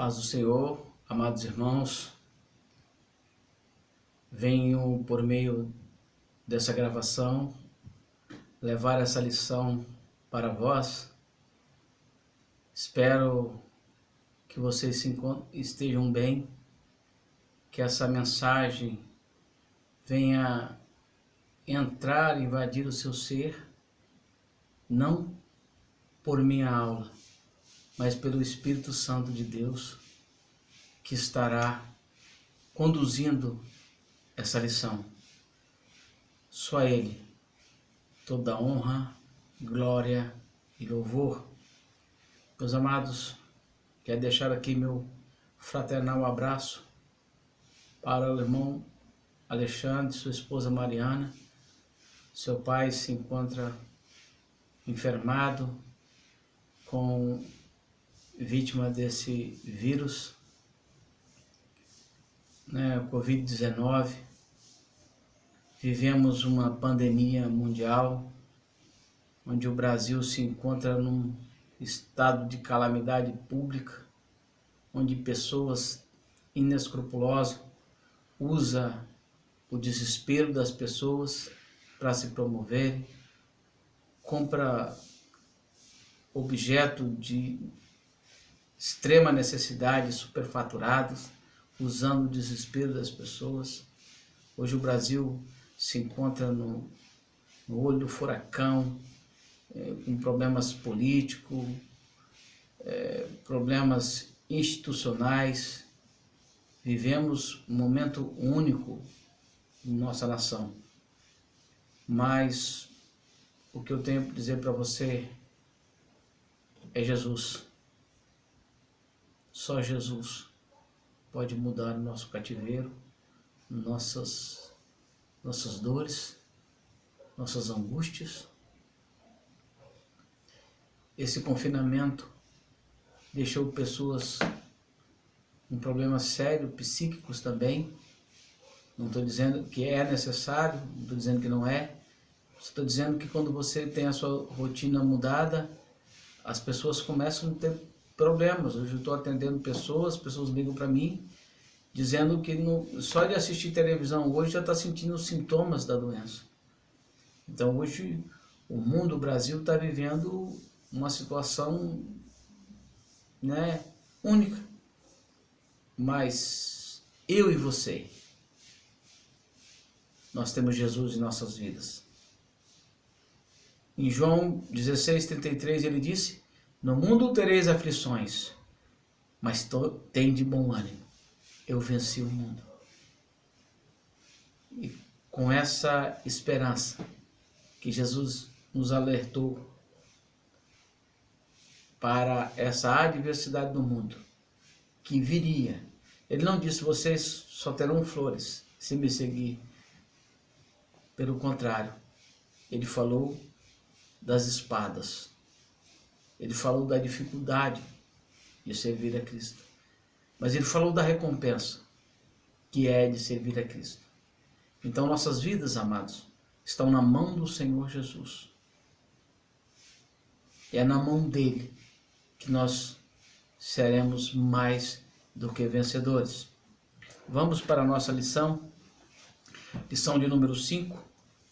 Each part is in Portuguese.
Paz do Senhor, amados irmãos, venho por meio dessa gravação levar essa lição para vós. Espero que vocês estejam bem, que essa mensagem venha entrar, invadir o seu ser, não por minha aula, mas pelo Espírito Santo de Deus, que estará conduzindo essa lição. Só a Ele toda honra, glória e louvor. Meus amados, quero deixar aqui meu fraternal abraço para o irmão Alexandre, sua esposa Mariana. Seu pai se encontra enfermado, vítima desse vírus, Covid-19. Vivemos uma pandemia mundial, onde o Brasil se encontra num estado de calamidade pública, onde pessoas inescrupulosas usam o desespero das pessoas para se promoverem, compra objeto de extrema necessidade superfaturados, usando o desespero das pessoas. Hoje o Brasil se encontra no olho do furacão, com problemas políticos, problemas institucionais. Vivemos um momento único em nossa nação. Mas o que eu tenho para dizer para você é Jesus. Só Jesus pode mudar o nosso cativeiro, nossas dores, nossas angústias. Esse confinamento deixou pessoas com problemas sérios, psíquicos também. Não estou dizendo que é necessário, não estou dizendo que não é. Estou dizendo que quando você tem a sua rotina mudada, as pessoas começam a ter problemas. Hoje eu estou atendendo pessoas ligam para mim, dizendo que só de assistir televisão hoje já está sentindo os sintomas da doença. Então hoje o mundo, o Brasil, está vivendo uma situação única. Mas eu e você, nós temos Jesus em nossas vidas. Em João 16:33 ele disse: no mundo tereis aflições, mas tem de bom ânimo. Eu venci o mundo. E com essa esperança que Jesus nos alertou para essa adversidade do mundo que viria. Ele não disse: vocês só terão flores se me seguir. Pelo contrário, ele falou das espadas. Ele falou da dificuldade de servir a Cristo. Mas ele falou da recompensa, que é de servir a Cristo. Então nossas vidas, amados, estão na mão do Senhor Jesus. É na mão dele que nós seremos mais do que vencedores. Vamos para a nossa lição de número 5,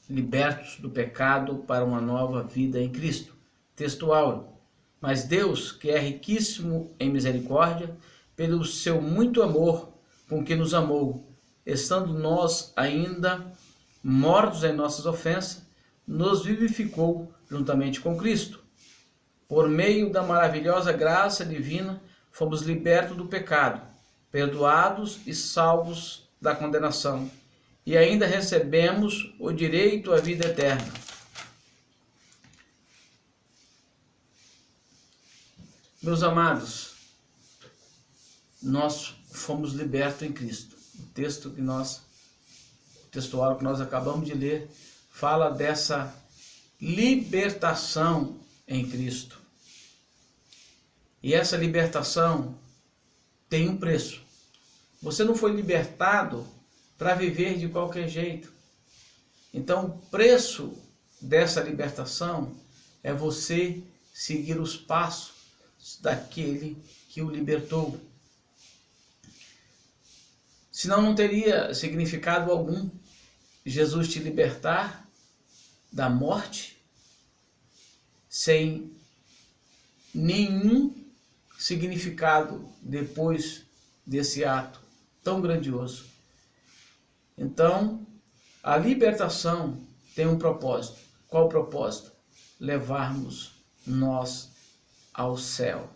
libertos do pecado para uma nova vida em Cristo. Texto áureo. Mas Deus, que é riquíssimo em misericórdia, pelo seu muito amor com que nos amou, estando nós ainda mortos em nossas ofensas, nos vivificou juntamente com Cristo. Por meio da maravilhosa graça divina, fomos libertos do pecado, perdoados e salvos da condenação, e ainda recebemos o direito à vida eterna. Meus amados, nós fomos libertos em Cristo. O textual que nós acabamos de ler fala dessa libertação em Cristo. E essa libertação tem um preço. Você não foi libertado para viver de qualquer jeito. Então, o preço dessa libertação é você seguir os passos daquele que o libertou. Senão não teria significado algum Jesus te libertar da morte sem nenhum significado depois desse ato tão grandioso. Então, a libertação tem um propósito. Qual o propósito? Levarmos nós ao céu.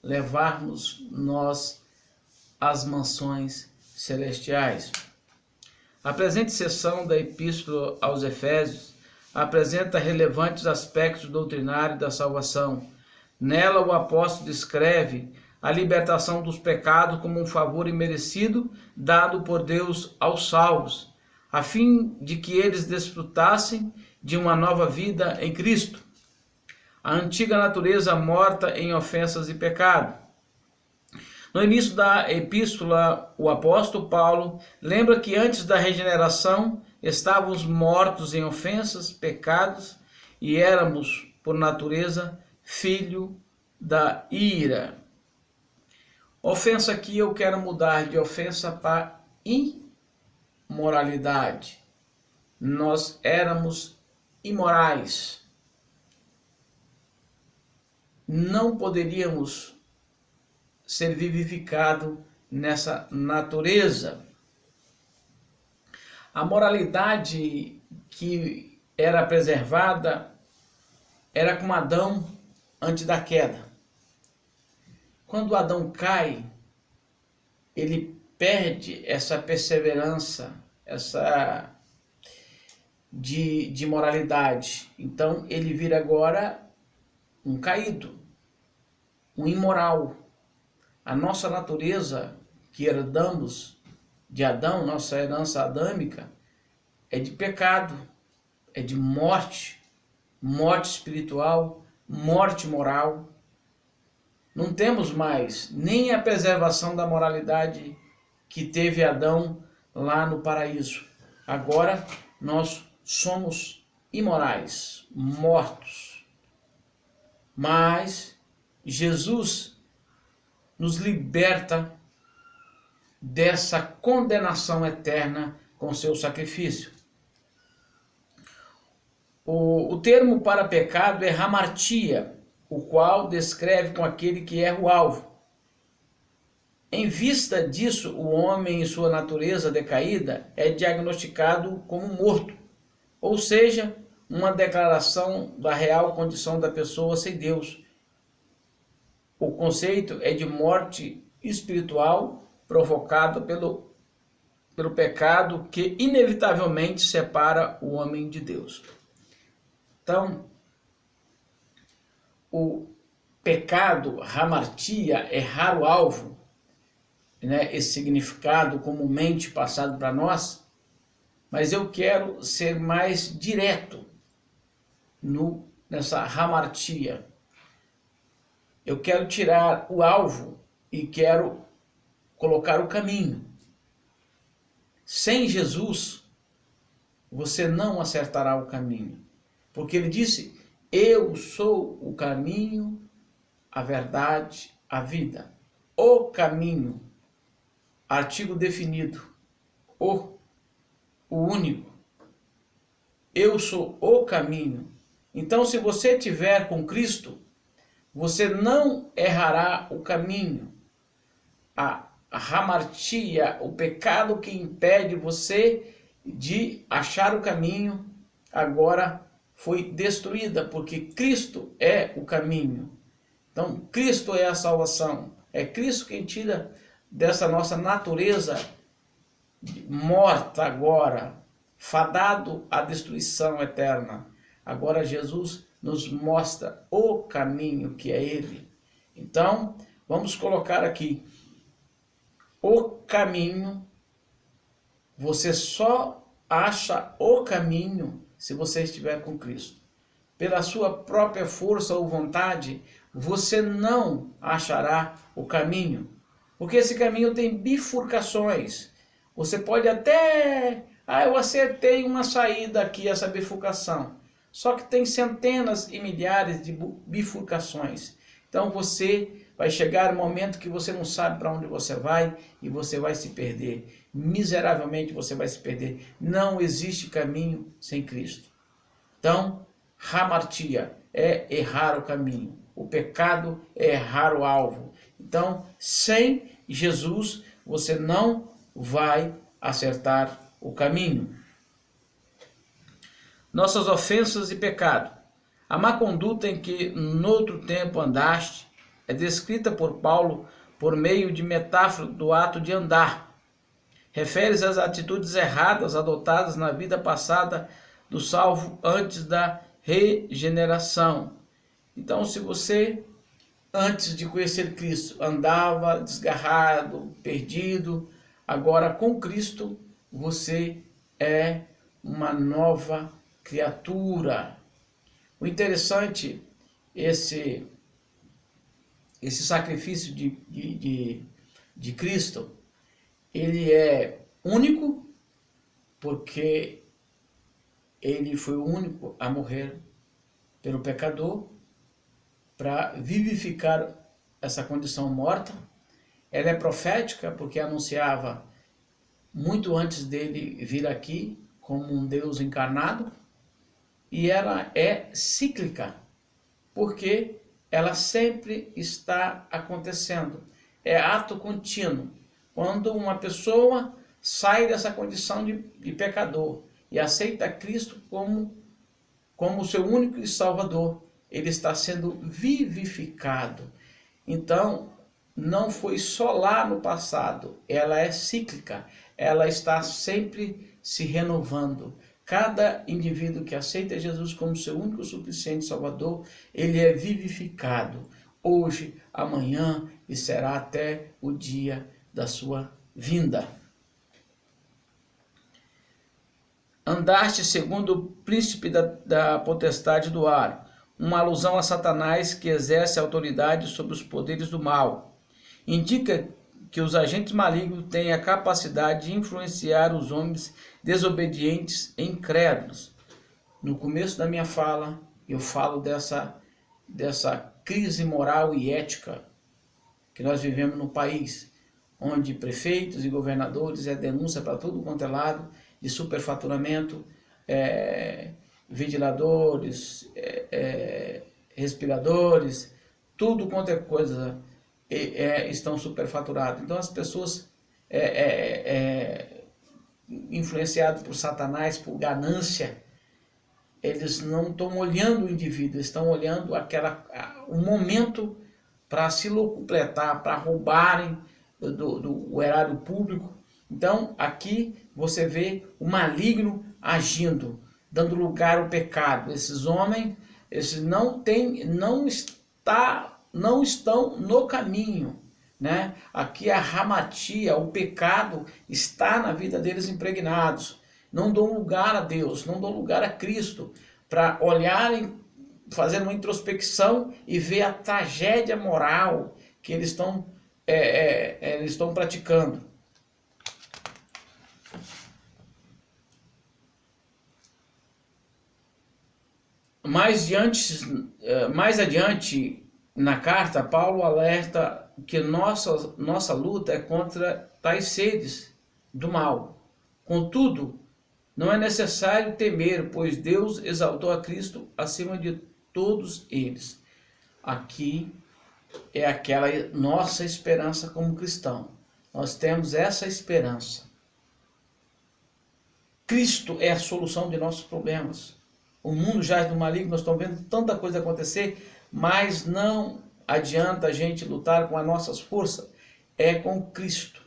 Levarmos nós às mansões celestiais. A presente sessão da Epístola aos Efésios apresenta relevantes aspectos doutrinários da salvação. Nela, o apóstolo descreve a libertação dos pecados como um favor imerecido dado por Deus aos salvos, a fim de que eles desfrutassem de uma nova vida em Cristo. A antiga natureza morta em ofensas e pecado. No início da epístola, o apóstolo Paulo lembra que antes da regeneração estávamos mortos em ofensas, pecados e éramos, por natureza, filho da ira. Ofensa aqui eu quero mudar de ofensa para imoralidade. Nós éramos imorais. Não poderíamos ser vivificado nessa natureza. A moralidade que era preservada era com Adão antes da queda. Quando Adão cai, ele perde essa perseverança, essa de moralidade. Então ele vira agora um caído, um imoral. A nossa natureza que herdamos de Adão, nossa herança adâmica, é de pecado, é de morte, morte espiritual, morte moral. Não temos mais nem a preservação da moralidade que teve Adão lá no paraíso. Agora nós somos imorais, mortos. Mas Jesus nos liberta dessa condenação eterna com seu sacrifício. O termo para pecado é hamartia, o qual descreve com aquele que erra o alvo. Em vista disso, o homem em sua natureza decaída é diagnosticado como morto, ou seja, uma declaração da real condição da pessoa sem Deus. O conceito é de morte espiritual provocada pelo pecado que inevitavelmente separa o homem de Deus. Então, o pecado, hamartia, errar o alvo, né, esse significado comumente passado para nós, mas eu quero ser mais direto nessa hamartia. Eu quero tirar o alvo e quero colocar o caminho. Sem Jesus, você não acertará o caminho. Porque ele disse, eu sou o caminho, a verdade, a vida. O caminho, artigo definido, o único. Eu sou o caminho. Então, se você estiver com Cristo, você não errará o caminho. A hamartia, o pecado que impede você de achar o caminho, agora foi destruída, porque Cristo é o caminho. Então, Cristo é a salvação. É Cristo quem tira dessa nossa natureza morta agora, fadado à destruição eterna. Agora Jesus nos mostra o caminho que é Ele. Então, vamos colocar aqui, o caminho, você só acha o caminho se você estiver com Cristo. Pela sua própria força ou vontade, você não achará o caminho, porque esse caminho tem bifurcações. Você pode até, eu acertei uma saída aqui, essa bifurcação. Só que tem centenas e milhares de bifurcações. Então você vai chegar um momento que você não sabe para onde você vai e você vai se perder. Miseravelmente você vai se perder. Não existe caminho sem Cristo. Então, hamartia é errar o caminho. O pecado é errar o alvo. Então, sem Jesus, você não vai acertar o caminho. Nossas ofensas e pecado. A má conduta em que noutro tempo andaste é descrita por Paulo por meio de metáfora do ato de andar. Refere-se às atitudes erradas adotadas na vida passada do salvo antes da regeneração. Então, se você, antes de conhecer Cristo, andava desgarrado, perdido, agora com Cristo você é uma nova criatura. O interessante, esse sacrifício de Cristo, ele é único porque ele foi o único a morrer pelo pecador para vivificar essa condição morta. Ela é profética porque anunciava muito antes dele vir aqui como um Deus encarnado, e ela é cíclica porque ela sempre está acontecendo. É ato contínuo. Quando uma pessoa sai dessa condição de pecador e aceita Cristo como seu único Salvador, ele está sendo vivificado. Então, não foi só lá no passado, ela é cíclica, ela está sempre se renovando. Cada indivíduo que aceita Jesus como seu único suficiente Salvador, ele é vivificado hoje, amanhã e será até o dia da sua vinda. Andaste segundo o príncipe da potestade do ar, uma alusão a Satanás que exerce autoridade sobre os poderes do mal. Indica que os agentes malignos têm a capacidade de influenciar os homens desobedientes e incrédulos. No começo da minha fala, eu falo dessa crise moral e ética que nós vivemos no país, onde prefeitos e governadores denúncia para tudo quanto é lado de superfaturamento, ventiladores, respiradores, tudo quanto é coisa estão superfaturados. Então as pessoas influenciadas por Satanás, por ganância, eles não estão olhando o indivíduo, eles estão olhando o momento para se locupletar, para roubarem do erário público. Então aqui você vê o maligno agindo, dando lugar ao pecado. Esses homens, eles não estão no caminho, né? Aqui a hamatia, o pecado está na vida deles impregnados. Não dão lugar a Deus, não dão lugar a Cristo para olharem, fazer uma introspecção e ver a tragédia moral que eles estão praticando. Mais adiante na carta, Paulo alerta que nossa luta é contra tais seres do mal. Contudo, não é necessário temer, pois Deus exaltou a Cristo acima de todos eles. Aqui é aquela nossa esperança como cristão. Nós temos essa esperança. Cristo é a solução de nossos problemas. O mundo jaz do maligno, nós estamos vendo tanta coisa acontecer, mas não adianta a gente lutar com as nossas forças, é com Cristo.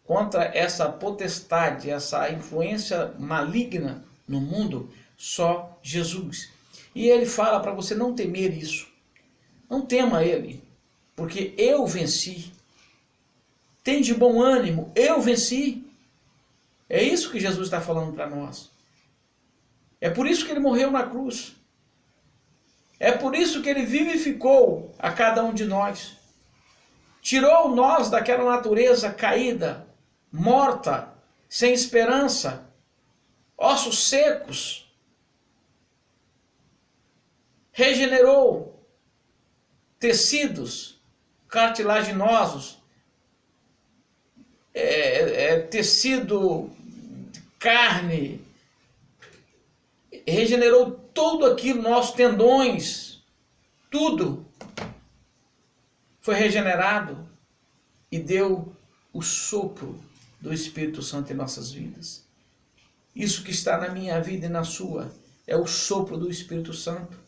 Contra essa potestade, essa influência maligna no mundo, só Jesus. E ele fala para você não temer isso. Não tema ele, porque eu venci. Tem de bom ânimo, eu venci. É isso que Jesus está falando para nós. É por isso que ele morreu na cruz. É por isso que ele vivificou a cada um de nós. Tirou nós daquela natureza caída, morta, sem esperança, ossos secos. Regenerou tecidos, cartilaginosos, tecido, carne, regenerou tudo aquilo, nossos tendões, tudo foi regenerado e deu o sopro do Espírito Santo em nossas vidas. Isso que está na minha vida e na sua é o sopro do Espírito Santo.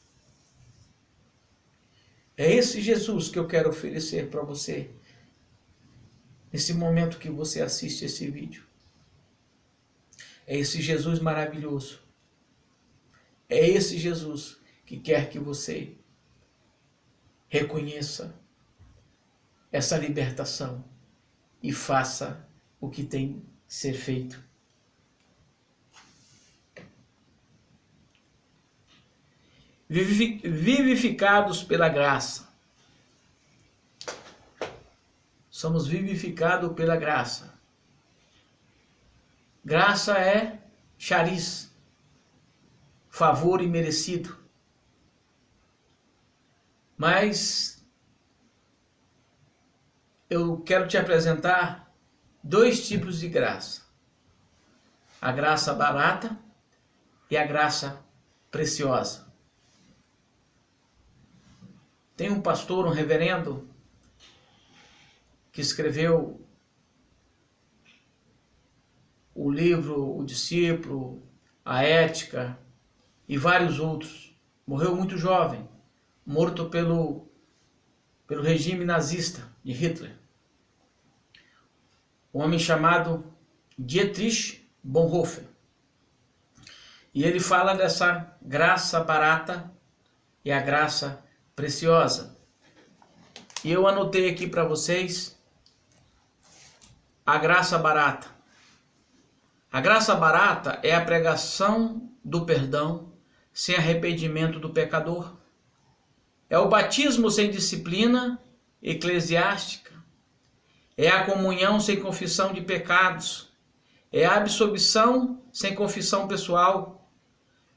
É esse Jesus que eu quero oferecer para você nesse momento que você assiste esse vídeo. É esse Jesus maravilhoso. É esse Jesus que quer que você reconheça essa libertação e faça o que tem que ser feito. Vivificados pela graça. Somos vivificados pela graça. Graça é chariz, favor imerecido. Mas eu quero te apresentar dois tipos de graça. A graça barata e a graça preciosa. Tem um pastor, um reverendo, que escreveu o livro O Discípulo, A Ética e vários outros. Morreu muito jovem, morto pelo regime nazista de Hitler. Um homem chamado Dietrich Bonhoeffer. E ele fala dessa graça barata e a graça preciosa. E eu anotei aqui para vocês a graça barata. A graça barata é a pregação do perdão sem arrependimento do pecador. É o batismo sem disciplina eclesiástica. É a comunhão sem confissão de pecados. É a absolvição sem confissão pessoal.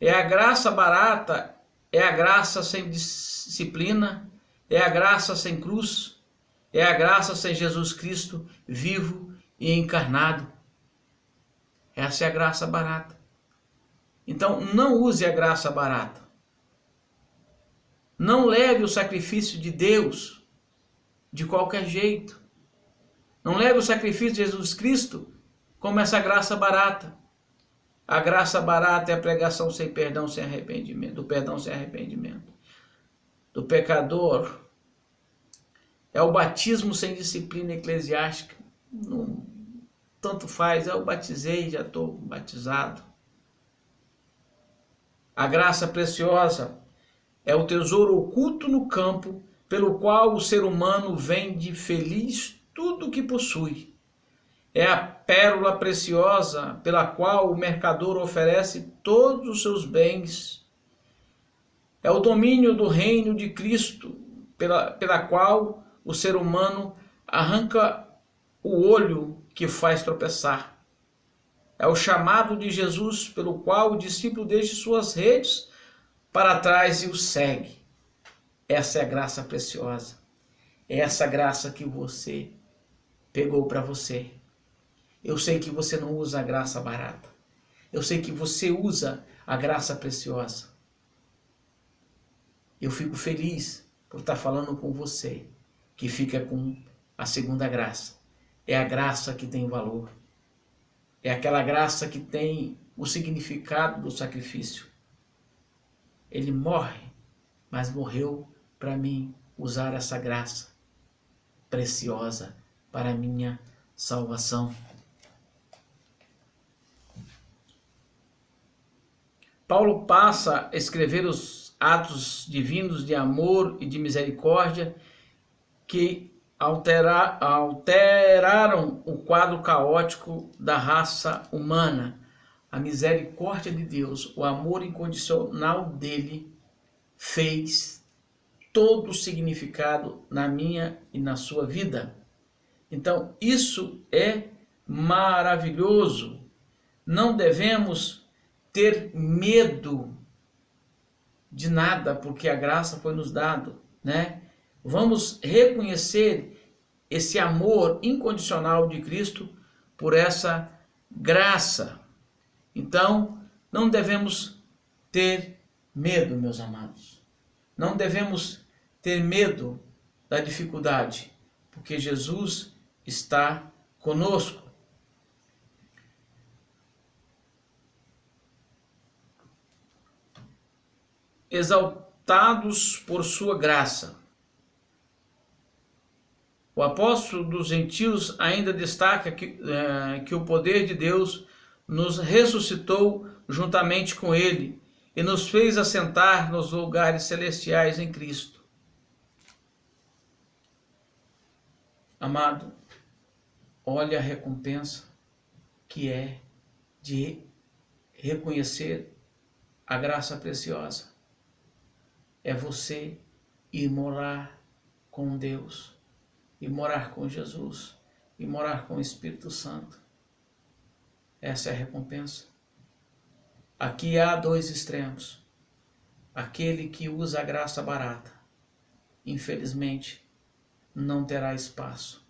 É a graça barata, é a graça sem disciplina, é a graça sem cruz, é a graça sem Jesus Cristo vivo e encarnado. Essa é a graça barata. Então, não use a graça barata. Não leve o sacrifício de Deus de qualquer jeito. Não leve o sacrifício de Jesus Cristo como essa graça barata. A graça barata é a pregação sem perdão, sem arrependimento, do perdão sem arrependimento. Do pecador é o batismo sem disciplina eclesiástica. Não, tanto faz, eu batizei, já estou batizado. A graça preciosa é o tesouro oculto no campo, pelo qual o ser humano vende feliz tudo o que possui. É a pérola preciosa pela qual o mercador oferece todos os seus bens. É o domínio do reino de Cristo, pela qual o ser humano arranca o olho que faz tropeçar. É o chamado de Jesus, pelo qual o discípulo deixa suas redes para trás e o segue. Essa é a graça preciosa. É essa graça que você pegou para você. Eu sei que você não usa a graça barata. Eu sei que você usa a graça preciosa. Eu fico feliz por estar falando com você, que fica com a segunda graça. É a graça que tem valor. É aquela graça que tem o significado do sacrifício. Ele morre, mas morreu para mim usar essa graça preciosa para a minha salvação. Paulo passa a escrever os atos divinos de amor e de misericórdia que alteraram o quadro caótico da raça humana. A misericórdia de Deus, o amor incondicional dele, fez todo o significado na minha e na sua vida. Então, isso é maravilhoso. Não devemos ter medo de nada, porque a graça foi nos dada, né? Vamos reconhecer esse amor incondicional de Cristo por essa graça. Então, não devemos ter medo, meus amados. Não devemos ter medo da dificuldade, porque Jesus está conosco. Exaltados por sua graça. O apóstolo dos gentios ainda destaca que o poder de Deus nos ressuscitou juntamente com ele e nos fez assentar nos lugares celestiais em Cristo. Amado, olha a recompensa que é de reconhecer a graça preciosa. É você ir morar com Deus, e morar com Jesus, e morar com o Espírito Santo. Essa é a recompensa. Aqui há dois extremos. Aquele que usa a graça barata, infelizmente, não terá espaço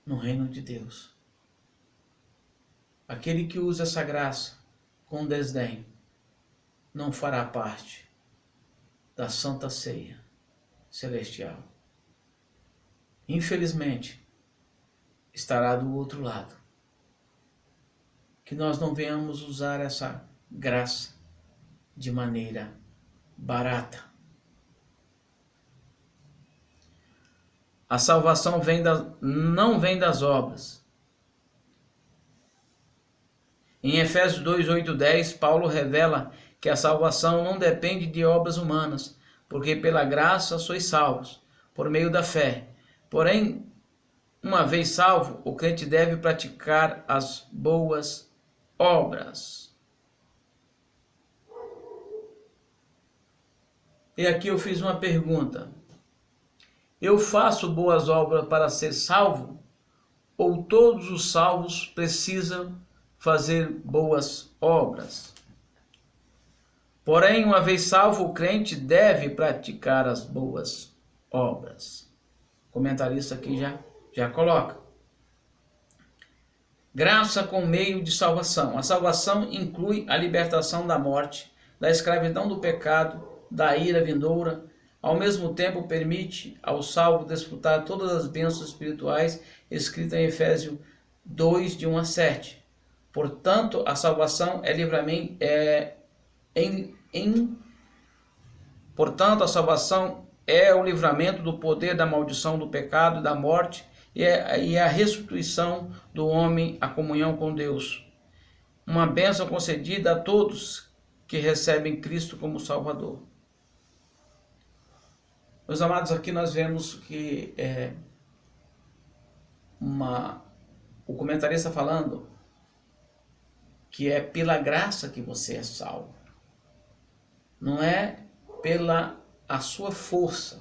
no reino de Deus. Aquele que usa essa graça com desdém, não fará parte da Santa Ceia Celestial. Infelizmente, estará do outro lado. Que nós não venhamos usar essa graça de maneira barata. A salvação não vem das obras. Em Efésios 2, 8, 10, Paulo revela que a salvação não depende de obras humanas, porque pela graça sois salvos, por meio da fé. Porém, uma vez salvo, o crente deve praticar as boas obras. E aqui eu fiz uma pergunta. Eu faço boas obras para ser salvo? Ou todos os salvos precisam fazer boas obras? Porém, uma vez salvo, o crente deve praticar as boas obras. O comentarista aqui já coloca. Graça com meio de salvação. A salvação inclui a libertação da morte, da escravidão do pecado, da ira vindoura. Ao mesmo tempo, permite ao salvo desfrutar todas as bênçãos espirituais escritas em Efésios 2, de 1 a 7. Portanto, a salvação é livramento, Portanto, a salvação é o livramento do poder da maldição do pecado e da morte e a restituição do homem à comunhão com Deus. Uma bênção concedida a todos que recebem Cristo como Salvador. Meus amados, aqui nós vemos que o comentarista falando que é pela graça que você é salvo. Não é pela a sua força,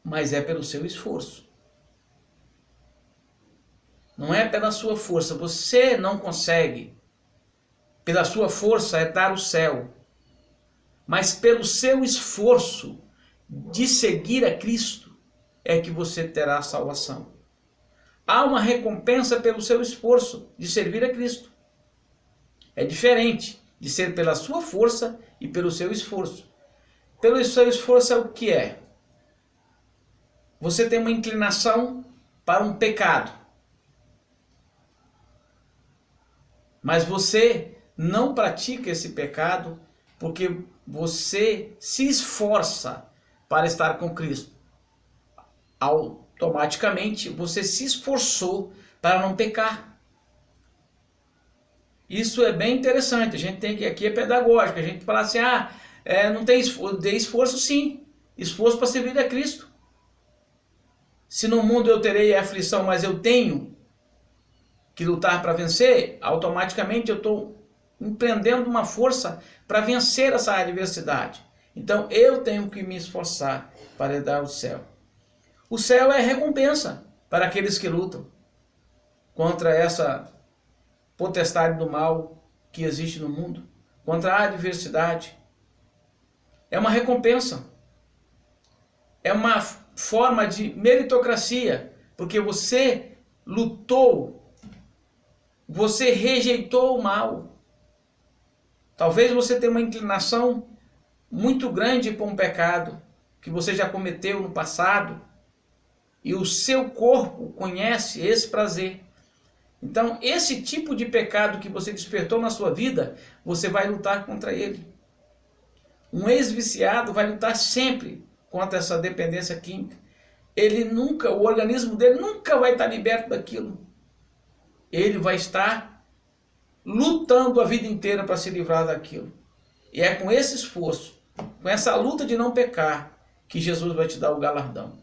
mas é pelo seu esforço. Não é pela sua força, você não consegue, pela sua força herdar o céu, mas pelo seu esforço de seguir a Cristo é que você terá a salvação. Há uma recompensa pelo seu esforço de servir a Cristo. É diferente de ser pela sua força e pelo seu esforço. Pelo seu esforço é o que é? Você tem uma inclinação para um pecado. Mas você não pratica esse pecado porque você se esforça para estar com Cristo. Automaticamente você se esforçou para não pecar. Isso é bem interessante. A gente tem que, aqui é pedagógico, a gente fala assim, não tem esforço. Dei esforço sim, esforço para servir a Cristo. Se no mundo eu terei aflição, mas eu tenho que lutar para vencer, automaticamente eu estou empreendendo uma força para vencer essa adversidade. Então eu tenho que me esforçar para herdar o céu. O céu é recompensa para aqueles que lutam contra essa potestade do mal que existe no mundo, contra a adversidade. é uma recompensa. É uma forma de meritocracia, porque você lutou, você rejeitou o mal. Talvez você tenha uma inclinação muito grande para um pecado que você já cometeu no passado e o seu corpo conhece esse prazer. Então, esse tipo de pecado que você despertou na sua vida, você vai lutar contra ele. Um ex-viciado vai lutar sempre contra essa dependência química. O organismo dele nunca vai estar liberto daquilo. Ele vai estar lutando a vida inteira para se livrar daquilo. E é com esse esforço, com essa luta de não pecar, que Jesus vai te dar o galardão.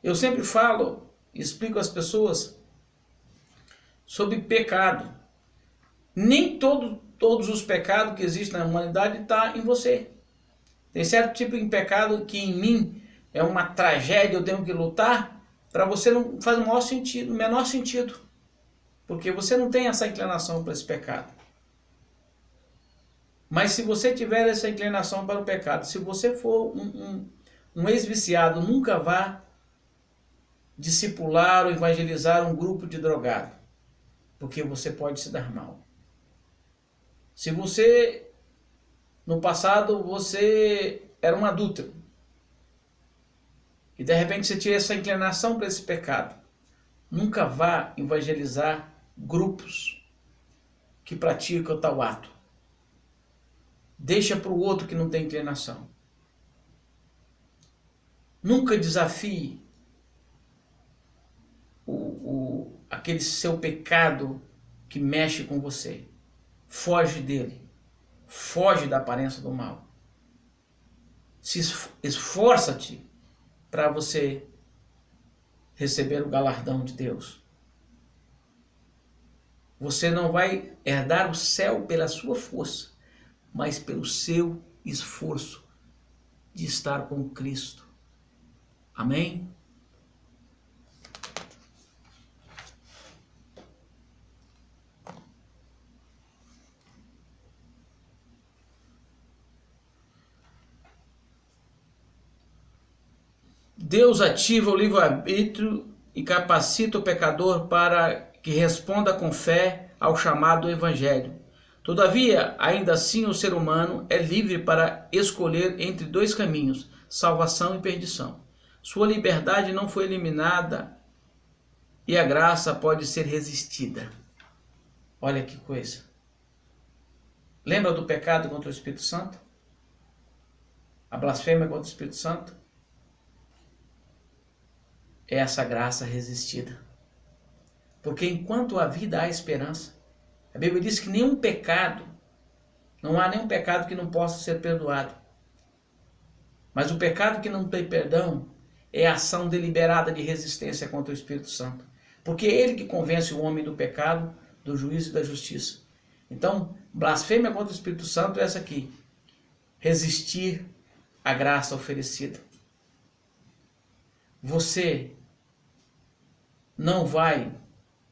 Eu sempre falo, explico às pessoas sobre pecado. Nem todos os pecados que existem na humanidade estão em você. Tem certo tipo de pecado que em mim é uma tragédia, eu tenho que lutar, para você não faz o menor sentido. Porque você não tem essa inclinação para esse pecado. Mas se você tiver essa inclinação para o pecado, se você for um ex-viciado, nunca vá discipular ou evangelizar um grupo de drogado, porque você pode se dar mal. Se você, no passado, você era um adúltero, e de repente você tinha essa inclinação para esse pecado, nunca vá evangelizar grupos que praticam tal ato. Deixa para o outro que não tem inclinação. Nunca desafie aquele seu pecado que mexe com você. Foge dele. Foge da aparência do mal. Esforça-te para você receber o galardão de Deus. Você não vai herdar o céu pela sua força, mas pelo seu esforço de estar com Cristo. Amém? Deus ativa o livre-arbítrio e capacita o pecador para que responda com fé ao chamado do Evangelho. Todavia, ainda assim, o ser humano é livre para escolher entre dois caminhos, salvação e perdição. Sua liberdade não foi eliminada e a graça pode ser resistida. Olha que coisa. Lembra do pecado contra o Espírito Santo? A blasfêmia contra o Espírito Santo? É essa graça resistida. Porque enquanto há vida, há esperança. A Bíblia diz que nenhum pecado, não há nenhum pecado que não possa ser perdoado. Mas o pecado que não tem perdão é a ação deliberada de resistência contra o Espírito Santo. Porque é ele que convence o homem do pecado, do juízo e da justiça. Então, blasfêmia contra o Espírito Santo é essa aqui. Resistir à graça oferecida. Você não vai,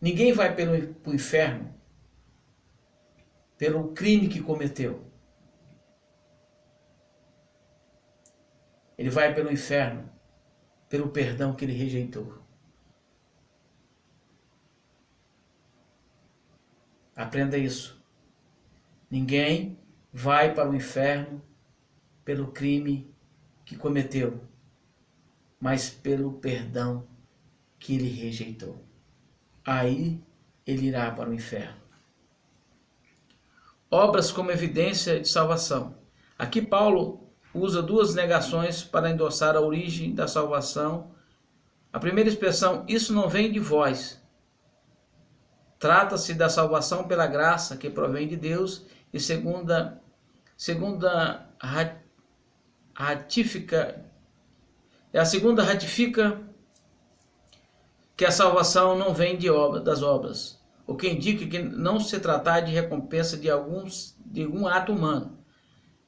ninguém vai para o inferno pelo crime que cometeu. Ele vai pelo inferno pelo perdão que ele rejeitou. Aprenda isso. Ninguém vai para o inferno pelo crime que cometeu, mas pelo perdão que ele rejeitou. Aí ele irá para o inferno. Obras como evidência de salvação. Aqui Paulo usa duas negações para endossar a origem da salvação. A primeira expressão, isso não vem de vós. Trata-se da salvação pela graça que provém de Deus. E segunda ratifica que a salvação não vem das obras, o que indica que não se tratar de recompensa de algum ato humano.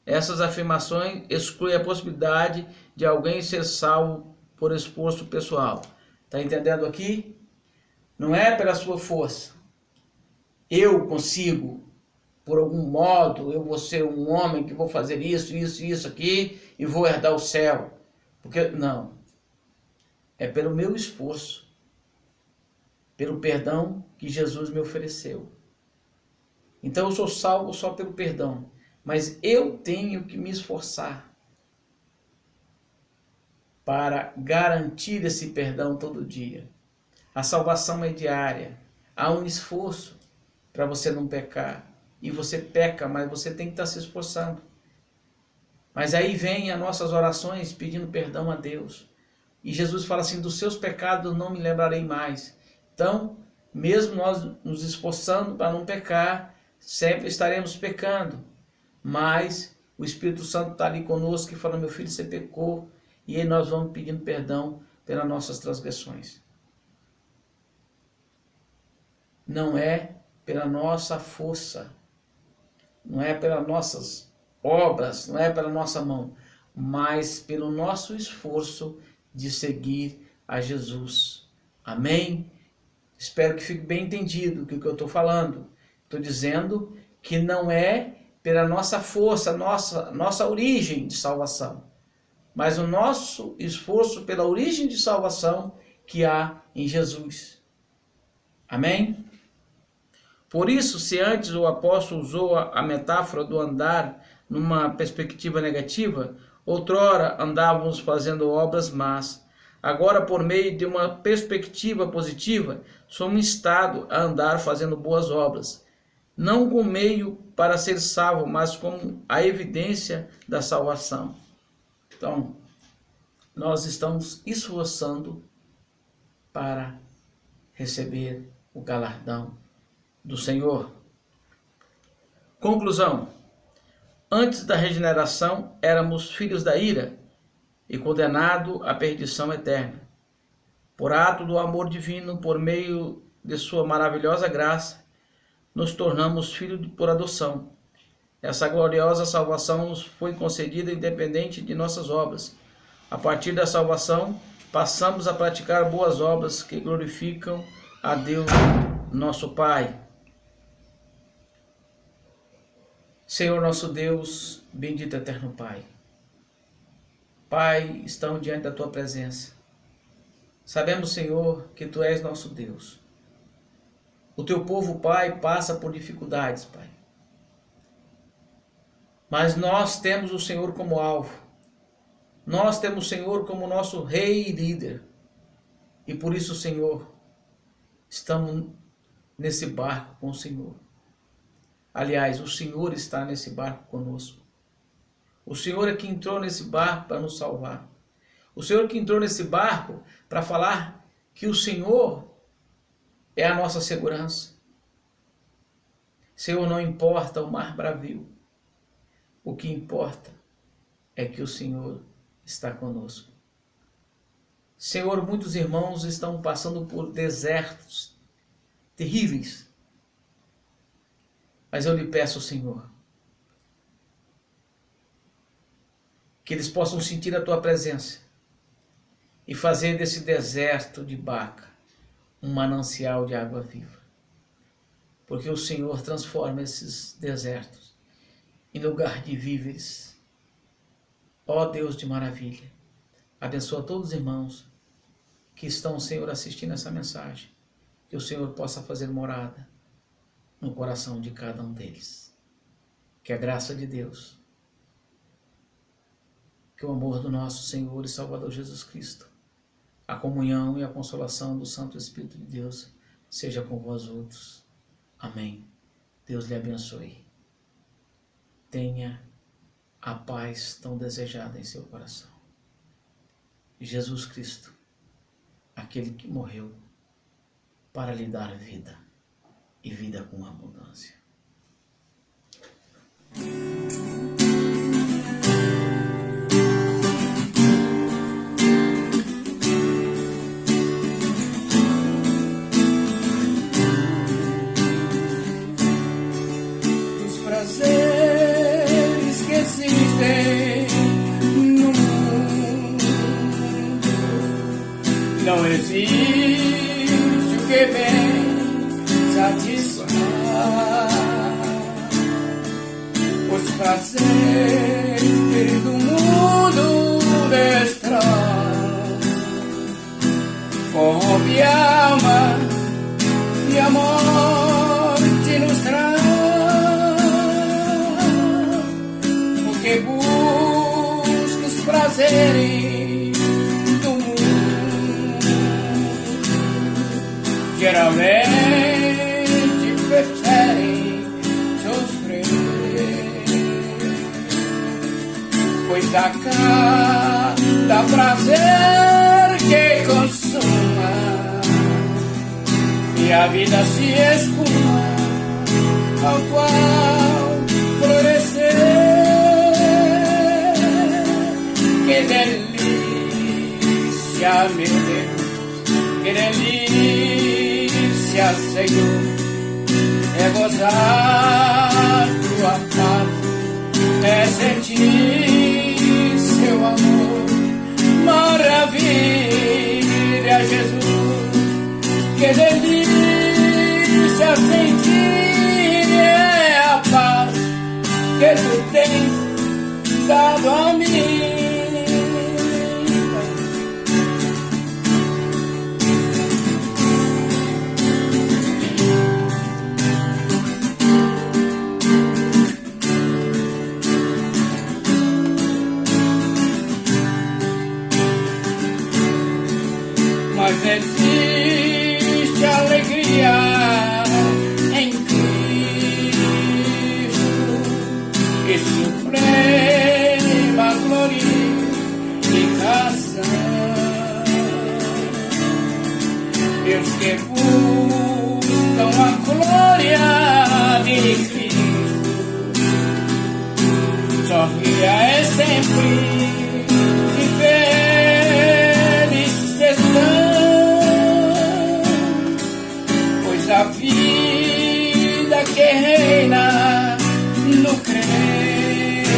Essas afirmações excluem a possibilidade de alguém ser salvo por esforço pessoal. Está entendendo aqui? Não é pela sua força. Eu consigo por algum modo, eu vou ser um homem que vou fazer isso, isso, isso aqui e vou herdar o céu. Porque não. É pelo meu esforço, pelo perdão que Jesus me ofereceu. Então eu sou salvo só pelo perdão, mas eu tenho que me esforçar para garantir esse perdão todo dia. A salvação é diária. Há um esforço para você não pecar. E você peca, mas você tem que estar se esforçando. Mas aí vem as nossas orações pedindo perdão a Deus. E Jesus fala assim, dos seus pecados não me lembrarei mais. Então, mesmo nós nos esforçando para não pecar, sempre estaremos pecando. Mas o Espírito Santo está ali conosco e fala, meu filho, você pecou. E aí nós vamos pedindo perdão pelas nossas transgressões. Não é pela nossa força, não é pelas nossas obras, não é pela nossa mão, mas pelo nosso esforço de seguir a Jesus. Amém? Espero que fique bem entendido o que eu estou falando. Estou dizendo que não é pela nossa força, nossa origem de salvação, mas o nosso esforço pela origem de salvação que há em Jesus. Amém? Por isso, se antes o apóstolo usou a metáfora do andar numa perspectiva negativa, outrora andávamos fazendo obras más. Agora, por meio de uma perspectiva positiva, somos instados a andar fazendo boas obras. Não como meio para ser salvo, mas como a evidência da salvação. Então, nós estamos esforçando para receber o galardão do Senhor. Conclusão. Antes da regeneração, éramos filhos da ira e condenados à perdição eterna. Por ato do amor divino, por meio de sua maravilhosa graça, nos tornamos filhos por adoção. Essa gloriosa salvação nos foi concedida independente de nossas obras. A partir da salvação, passamos a praticar boas obras que glorificam a Deus, nosso Pai. Senhor nosso Deus, bendito eterno Pai. Pai, estamos diante da Tua presença. Sabemos, Senhor, que Tu és nosso Deus. O Teu povo, Pai, passa por dificuldades, Pai. Mas nós temos o Senhor como alvo. Nós temos o Senhor como nosso Rei e líder. E por isso, Senhor, estamos nesse barco com o Senhor. Aliás, o Senhor está nesse barco conosco. O Senhor é que entrou nesse barco para nos salvar. O Senhor que entrou nesse barco para falar que o Senhor é a nossa segurança. Senhor, não importa o mar bravio. O que importa é que o Senhor está conosco. Senhor, muitos irmãos estão passando por desertos terríveis. Mas eu lhe peço, Senhor, que eles possam sentir a Tua presença e fazer desse deserto de Baca um manancial de água viva. Porque o Senhor transforma esses desertos em lugar de víveres. Ó Deus de maravilha, abençoa todos os irmãos que estão, Senhor, assistindo essa mensagem. Que o Senhor possa fazer morada no coração de cada um deles. Que a graça de Deus, que o amor do nosso Senhor e Salvador Jesus Cristo, a comunhão e a consolação do Santo Espírito de Deus seja com vós outros. Amém. Deus lhe abençoe. Tenha a paz tão desejada em seu coração. Jesus Cristo, aquele que morreu para lhe dar vida e vida com abundância. Os prazeres que existem no mundo, não existe o que vem satisfaz. azeite do mundo destrói, corrompe a alma e a morte nos traz, porque busca os prazeres do mundo, geralmente preferem sofrer, pois a cada prazer que consuma e a vida se espuma, ao qual florescer. Que delícia, meu Deus, que delícia, Senhor, é gozar tua paz, é sentir seu amor. Maravilha, Jesus, que delícia sentir é a paz que tu tens dado a mim. Mas existe alegria em Cristo e suprema glorificação. E os que buscam a glória de Cristo, sorria é sempre e feliz estão. A vida que reina no crente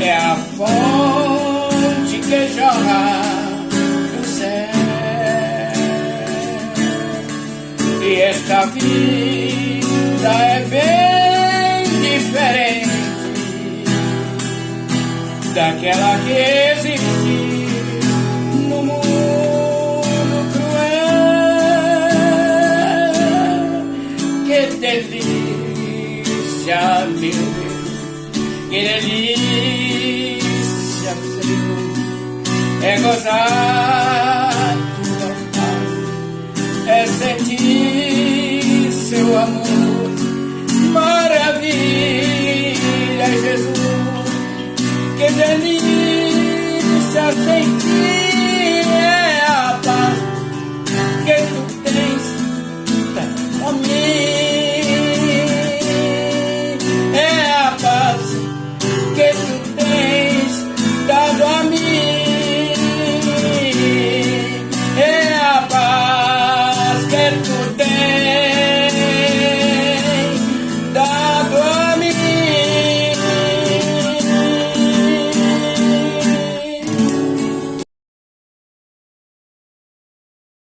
é a fonte que jorra do céu, e esta vida é bem diferente daquela que existe no mundo cruel. Que delícia, meu Deus, que delícia, Senhor, é gozar tua paz, é sentir seu amor. Maravilha, Jesus, que delícia sentir